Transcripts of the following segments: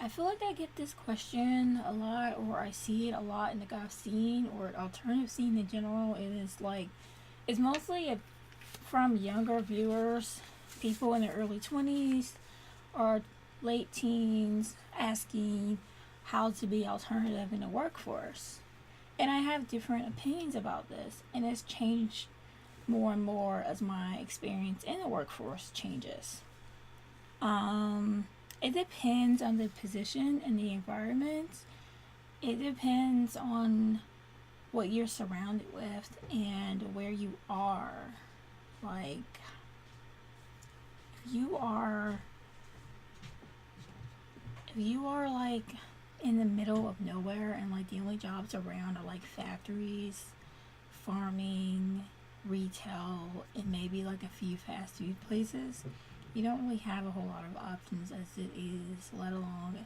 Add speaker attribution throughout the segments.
Speaker 1: I feel like I get this question a lot, or I see it a lot in the goth scene or alternative scene in general. It is like, it's mostly from younger viewers, people in their early 20s or late teens, asking how to be alternative in the workforce. And I have different opinions about this, and it's changed more and more as my experience in the workforce changes. Um, it depends on the position and the environment. It depends on what you're surrounded with and where you are. Like, if you are, if you are like in the middle of nowhere and like the only jobs around are like factories, farming, retail, and maybe like a few fast food places, you don't really have a whole lot of options as it is, let alone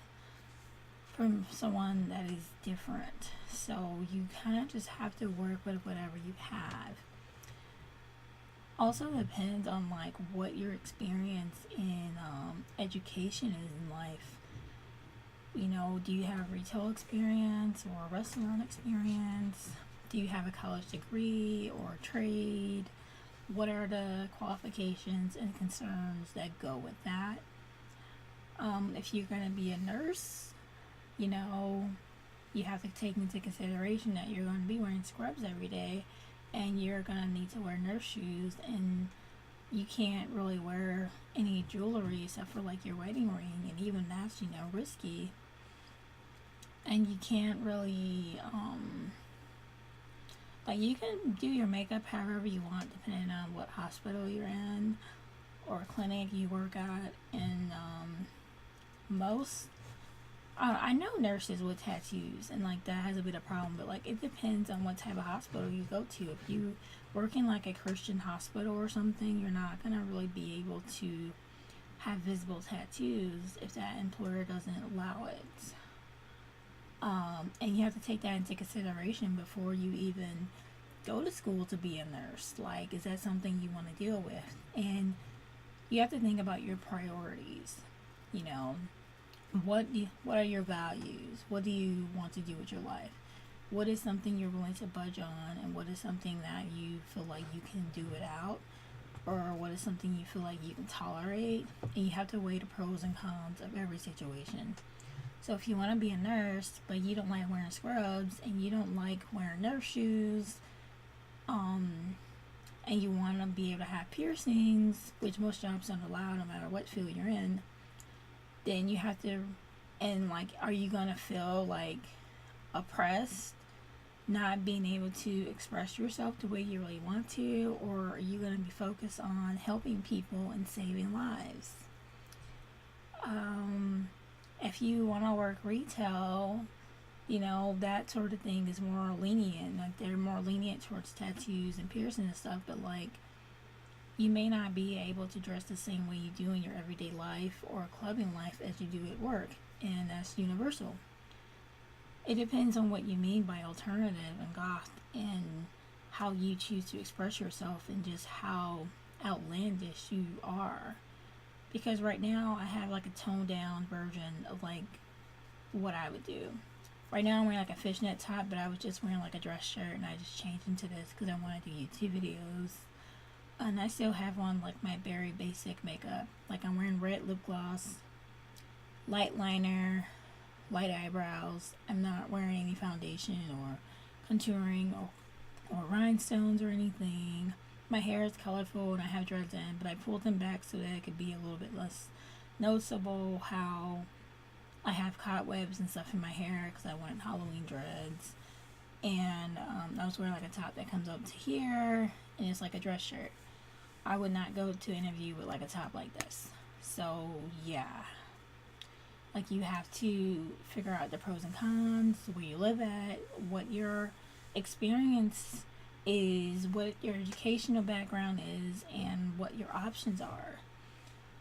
Speaker 1: from someone that is different. So you kind of just have to work with whatever you have. Also depends on like what your experience in education is in life. You know, do you have retail experience or restaurant experience? Do you have a college degree or a trade? What are the qualifications and concerns that go with that? If you're going to be a nurse, you know, you have to take into consideration that you're going to be wearing scrubs every day and you're going to need to wear nurse shoes, and you can't really wear any jewelry except for like your wedding ring, and even that's, you know, risky. And you can't really like, you can do your makeup however you want depending on what hospital you're in or clinic you work at. And most I know nurses with tattoos, and like that has a bit of problem, but like it depends on what type of hospital you go to. If you work in like a Christian hospital or something, you're not gonna really be able to have visible tattoos if that employer doesn't allow it. And you have to take that into consideration before you even go to school to be a nurse. Like, is that something you want to deal with? And you have to think about your priorities. You know, what are your values? What do you want to do with your life? What is something you're willing to budge on, and what is something that you feel like you can do without, or what is something you feel like you can tolerate? And you have to weigh the pros and cons of every situation. So if you want to be a nurse, but you don't like wearing scrubs and you don't like wearing nurse shoes, um, and you want to be able to have piercings, which most jobs don't allow no matter what field you're in, then you have to, and like, are you going to feel like oppressed, not being able to express yourself the way you really want to, or are you going to be focused on helping people and saving lives? If you want to work retail, you know, that sort of thing is more lenient. Like, they're more lenient towards tattoos and piercing and stuff, but like, you may not be able to dress the same way you do in your everyday life or clubbing life as you do at work, and that's universal. It depends on what you mean by alternative and goth, and how you choose to express yourself, and just how outlandish you are. Because right now I have like a toned down version of like what I would do. Right now I'm wearing like a fishnet top, but I was just wearing like a dress shirt, and I just changed into this because I wanted to do YouTube videos. And I still have on like my very basic makeup. Like, I'm wearing red lip gloss, light liner, light eyebrows. I'm not wearing any foundation or contouring or rhinestones or anything. My hair is colorful and I have dreads in, but I pulled them back so that it could be a little bit less noticeable how I have cobwebs and stuff in my hair because I wanted Halloween dreads. And I was wearing like a top that comes up to here, and it's like a dress shirt. I would not go to an interview with like a top like this. So yeah, like, you have to figure out the pros and cons, where you live at, what your experience is, what your educational background is, and what your options are,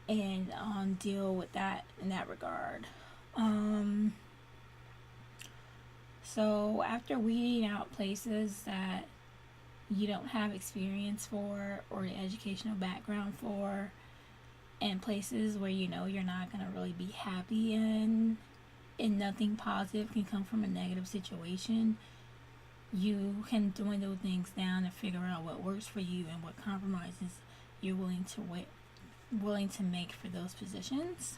Speaker 1: and deal with that in that regard. So after weeding out places that you don't have experience for or the educational background for, and places where you know you're not going to really be happy in, and nothing positive can come from a negative situation, you can dwindle things down and figure out what works for you and what compromises you're willing to make for those positions.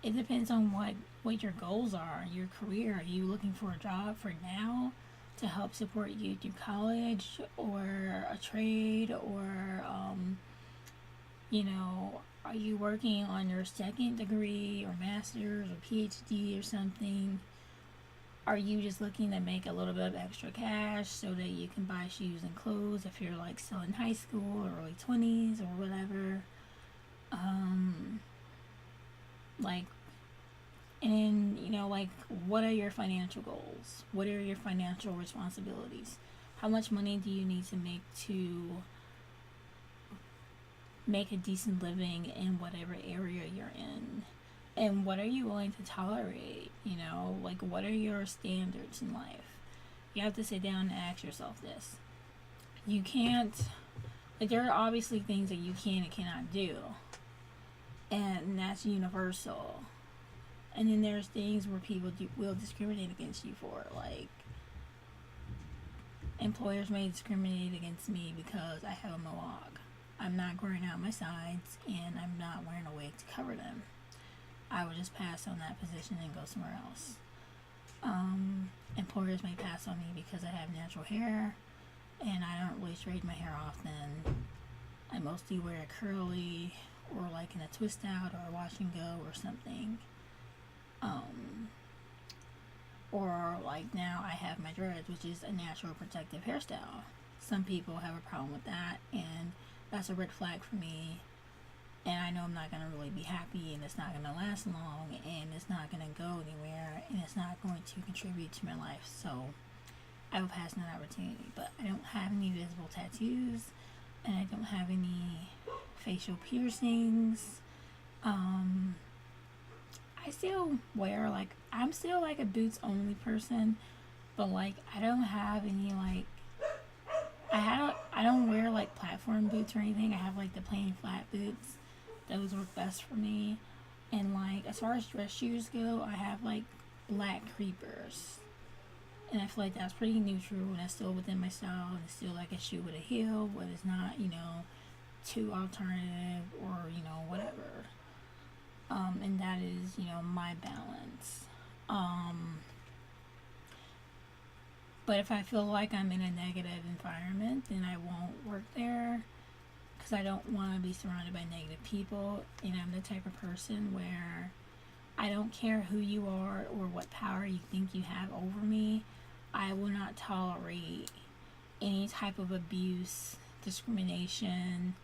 Speaker 1: It depends on what your goals are, your career. Are you looking for a job for now to help support you through college or a trade, or are you working on your second degree or master's or PhD or something? Are you just looking to make a little bit of extra cash so that you can buy shoes and clothes if you're like still in high school or early 20s or whatever? Like, and like, what are your financial goals? What are your financial responsibilities? How much money do you need to make a decent living in whatever area you're in? And what are you willing to tolerate? Like, what are your standards in life? You have to sit down and ask yourself this. You can't, like, there are obviously things that you can and cannot do, and that's universal. And then there's things where people will discriminate against you for, like, employers may discriminate against me because I have a mohawk. I'm not growing out my sides, and I'm not wearing a wig to cover them. I would just pass on that position and go somewhere else. Employers may pass on me because I have natural hair, and I don't really straighten my hair often. I mostly wear it curly, or like in a twist out, or a wash and go, or something. Or like now I have my dreads, which is a natural protective hairstyle. Some people have a problem with that, and that's a red flag for me. And I know I'm not going to really be happy, and it's not going to last long, and it's not going to go anywhere, and it's not going to contribute to my life. So I will pass on that opportunity. But I don't have any visible tattoos, and I don't have any facial piercings. I still wear, like, I'm still like a boots only person, but like I don't have any, like, I don't wear like platform boots or anything. I have like the plain flat boots. Those work best for me. And like, as far as dress shoes go, I have like black creepers, and I feel like that's pretty neutral, and that's still within my style, and it's still like a shoe with a heel, but it's not too alternative or whatever. And that is my balance. But if I feel like I'm in a negative environment, then I won't work there, because I don't want to be surrounded by negative people. And I'm the type of person where I don't care who you are or what power you think you have over me. I will not tolerate any type of abuse, discrimination,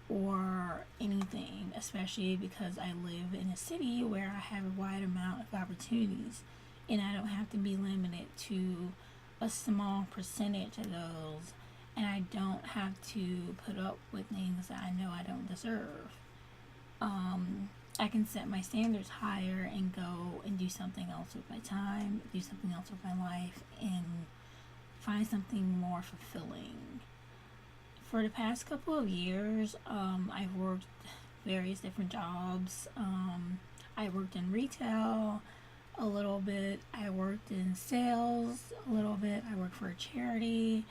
Speaker 1: or anything, especially because I live in a city where I have a wide amount of opportunities, and I don't have to be limited to a small percentage of those, and I don't have to put up with things that I know I don't deserve. I can set my standards higher and go and do something else with my time, do something else with my life, and find something more fulfilling. For the past couple of years, I've worked various different jobs. I worked in retail a little bit. I worked in sales a little bit. I worked for a charity.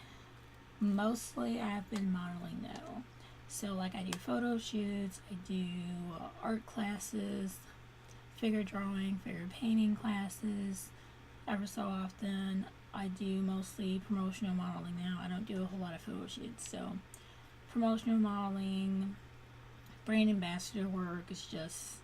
Speaker 1: Mostly I've been modeling though. So like, I do photo shoots, I do art classes, figure drawing, figure painting classes. Every so often I do mostly promotional modeling now. I don't do a whole lot of photo shoots. So promotional modeling, brand ambassador work is just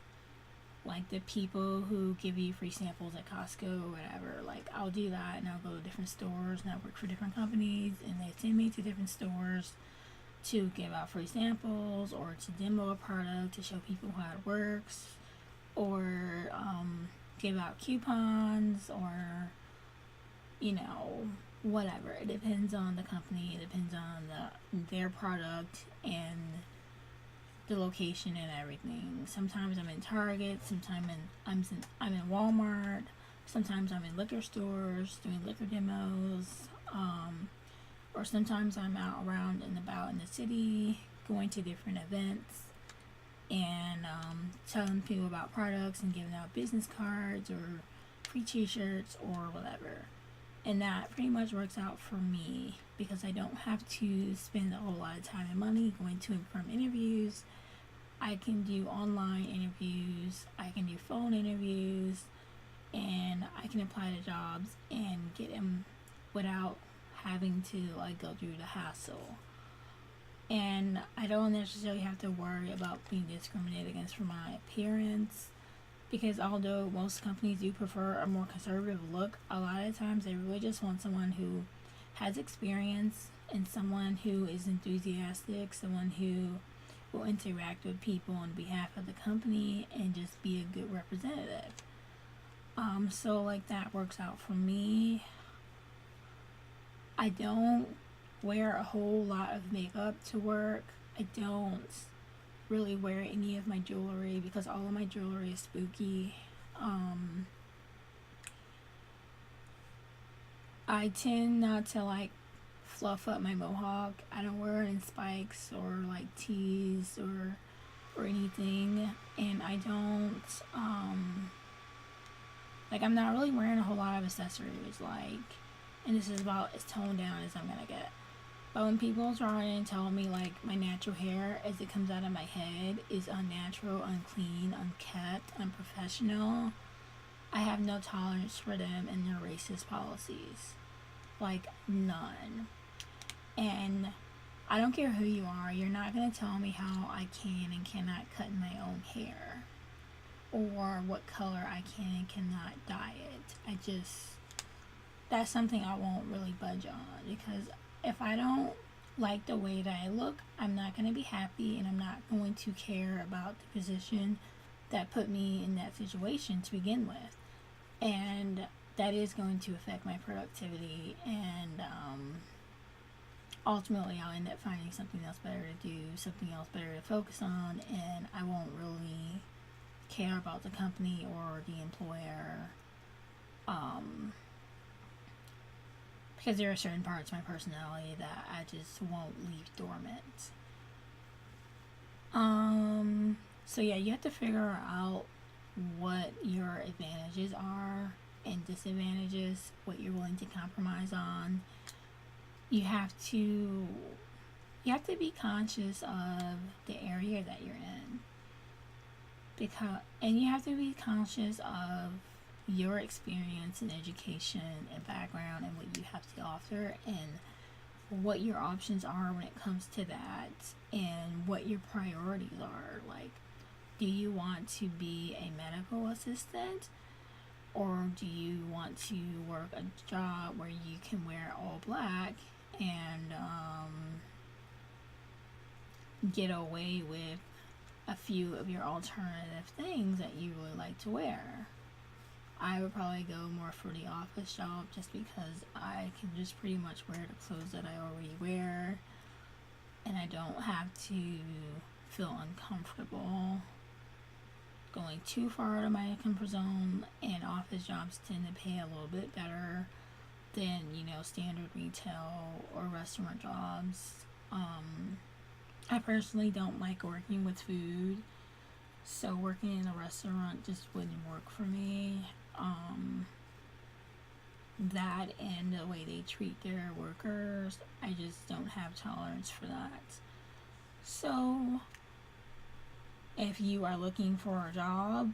Speaker 1: like the people who give you free samples at Costco or whatever. Like, I'll do that, and I'll go to different stores, and I work for different companies, and they send me to different stores to give out free samples, or to demo a product, to show people how it works, or give out coupons, or whatever. It depends on the company. It depends on their product and the location and everything. Sometimes I'm in Target. Sometimes I'm in Walmart. Sometimes I'm in liquor stores doing liquor demos. Or sometimes I'm out around and about in the city, going to different events. and telling people about products and giving out business cards or free t-shirts or whatever. And that pretty much works out for me because I don't have to spend a whole lot of time and money going to and from interviews. I can do online interviews, I can do phone interviews, and I can apply to jobs and get them without having to like go through the hassle. And I don't necessarily have to worry about being discriminated against for my appearance, because although most companies do prefer a more conservative look, a lot of times they really just want someone who has experience and someone who is enthusiastic, someone who will interact with people on behalf of the company and just be a good representative. So like that works out for me. I don't wear a whole lot of makeup to work. I don't really wear any of my jewelry because all of my jewelry is spooky. I tend not to like fluff up my mohawk. I don't wear it in spikes or like tees or anything, and I don't like I'm not really wearing a whole lot of accessories, like, and this is about as toned down as I'm gonna get. But when people try and tell me like my natural hair as it comes out of my head is unnatural, unclean, unkept, unprofessional, I have no tolerance for them and their racist policies. Like, none. And I don't care who you are, you're not going to tell me how I can and cannot cut my own hair or what color I can and cannot dye it. That's something I won't really budge on, because if I don't like the way that I look, I'm not going to be happy, and I'm not going to care about the position that put me in that situation to begin with. And that is going to affect my productivity, and ultimately I'll end up finding something else better to do, something else better to focus on, and I won't really care about the company or the employer, because there are certain parts of my personality that I just won't leave dormant. So yeah, you have to figure out what your advantages are and disadvantages, what you're willing to compromise on. You have to be conscious of the area that you're in, and you have to be conscious of your experience and education and background and what you have to offer and what your options are when it comes to that and what your priorities are. Like, do you want to be a medical assistant, or do you want to work a job where you can wear all black and get away with a few of your alternative things that you really like to wear? I would probably go more for the office job, just because I can just pretty much wear the clothes that I already wear, and I don't have to feel uncomfortable going too far out of my comfort zone. And office jobs tend to pay a little bit better than, standard retail or restaurant jobs. I personally don't like working with food, so working in a restaurant just wouldn't work for me. That and the way they treat their workers, I just don't have tolerance for that. So if you are looking for a job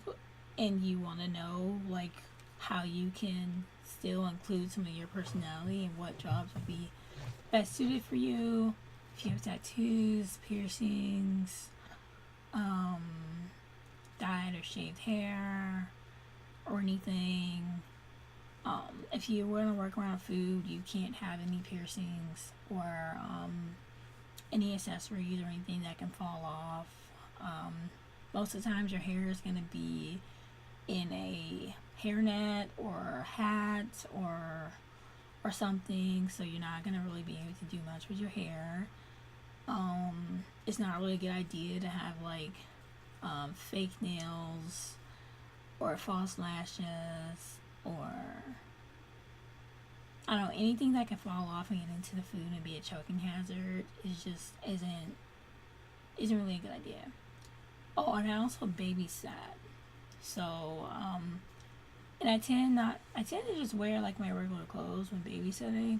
Speaker 1: and you want to know like how you can still include some of your personality and what jobs would be best suited for you, if you have tattoos, piercings, dyed or shaved hair, or anything, if you want to work around food, you can't have any piercings or any accessories or anything that can fall off. Most of the times your hair is going to be in a hairnet or hat or something, so you're not going to really be able to do much with your hair. It's not really a good idea to have like fake nails or false lashes, or I don't know, anything that can fall off and get into the food and be a choking hazard isn't really a good idea. Oh, and I also babysat. So, and I tend to just wear like my regular clothes when babysitting,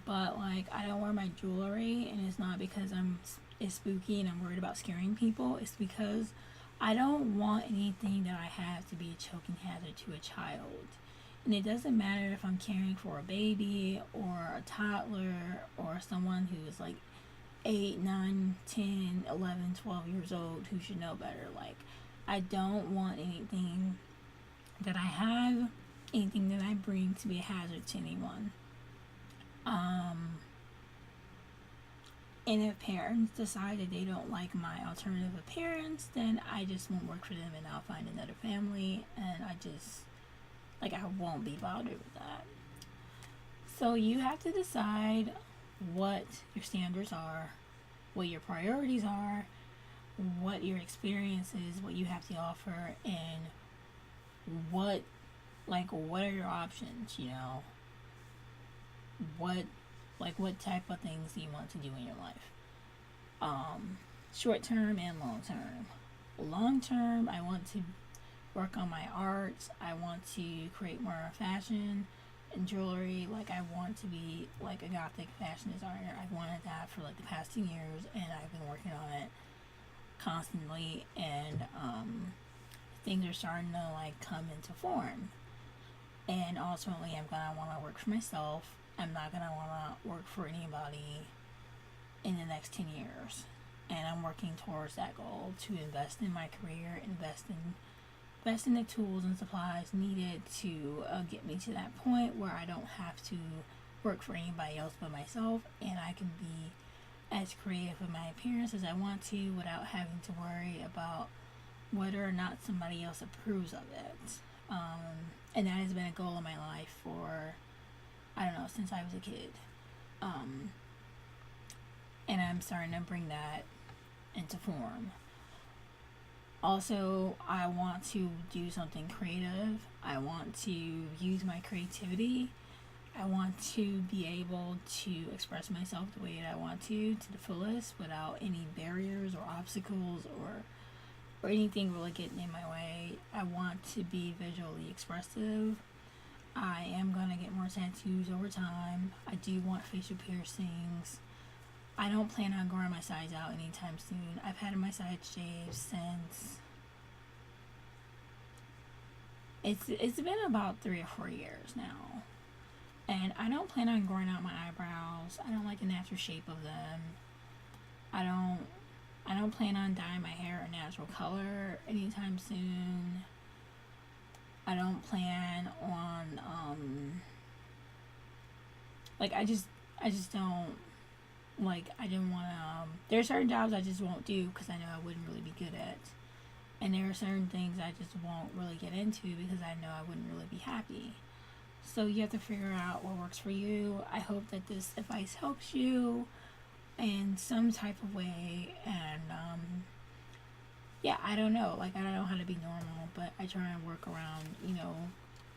Speaker 1: but like I don't wear my jewelry, and it's not because it's spooky and I'm worried about scaring people. It's because I don't want anything that I have to be a choking hazard to a child. And it doesn't matter if I'm caring for a baby or a toddler or someone who is like 8, 9, 10, 11, 12 years old who should know better. Like, I don't want anything that I have, anything that I bring to be a hazard to anyone. Um, and if parents decide that they don't like my alternative appearance, then I just won't work for them and I'll find another family. And I won't be bothered with that. So you have to decide what your standards are, what your priorities are, what your experience is, what you have to offer, and what what are your options, what what type of things do you want to do in your life, short term and long term. Long term, I want to work on my art. I want to create more fashion and jewelry. Like, I want to be like a gothic fashion designer. I've wanted that for like the past 2 years, and I've been working on it constantly, and things are starting to like come into form. And ultimately, I'm gonna want to work for myself. I'm not gonna want to work for anybody in the next 10 years. And I'm working towards that goal, to invest in my career, invest in the tools and supplies needed to get me to that point where I don't have to work for anybody else but myself, and I can be as creative with my appearance as I want to without having to worry about whether or not somebody else approves of it. And that has been a goal in my life for, I don't know, since I was a kid. And I'm starting to bring that into form. Also, I want to do something creative. I want to use my creativity. I want to be able to express myself the way that I want to the fullest, without any barriers or obstacles or anything really getting in my way. I want to be visually expressive. I am going to get more tattoos over time. I do want facial piercings. I don't plan on growing my sides out anytime soon. I've had my sides shaved since it's been about 3 or 4 years now. And I don't plan on growing out my eyebrows. I don't like the natural shape of them. I don't plan on dyeing my hair a natural color anytime soon. I don't plan on I just don't I didn't want to there are certain jobs I just won't do because I know I wouldn't really be good at, and there are certain things I just won't really get into because I know I wouldn't really be happy. So you have to figure out what works for you. I hope that this advice helps you in some type of way, and yeah, I don't know, I don't know how to be normal, but I try and work around,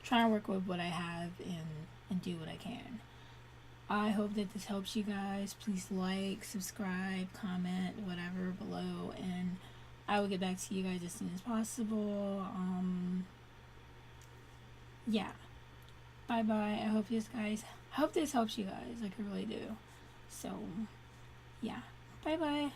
Speaker 1: try and work with what I have and do what I can. I hope that this helps you guys. Please like, subscribe, comment, whatever below, and I will get back to you guys as soon as possible. Yeah. Bye bye. I hope this helps you guys. I really do. So, yeah. Bye bye.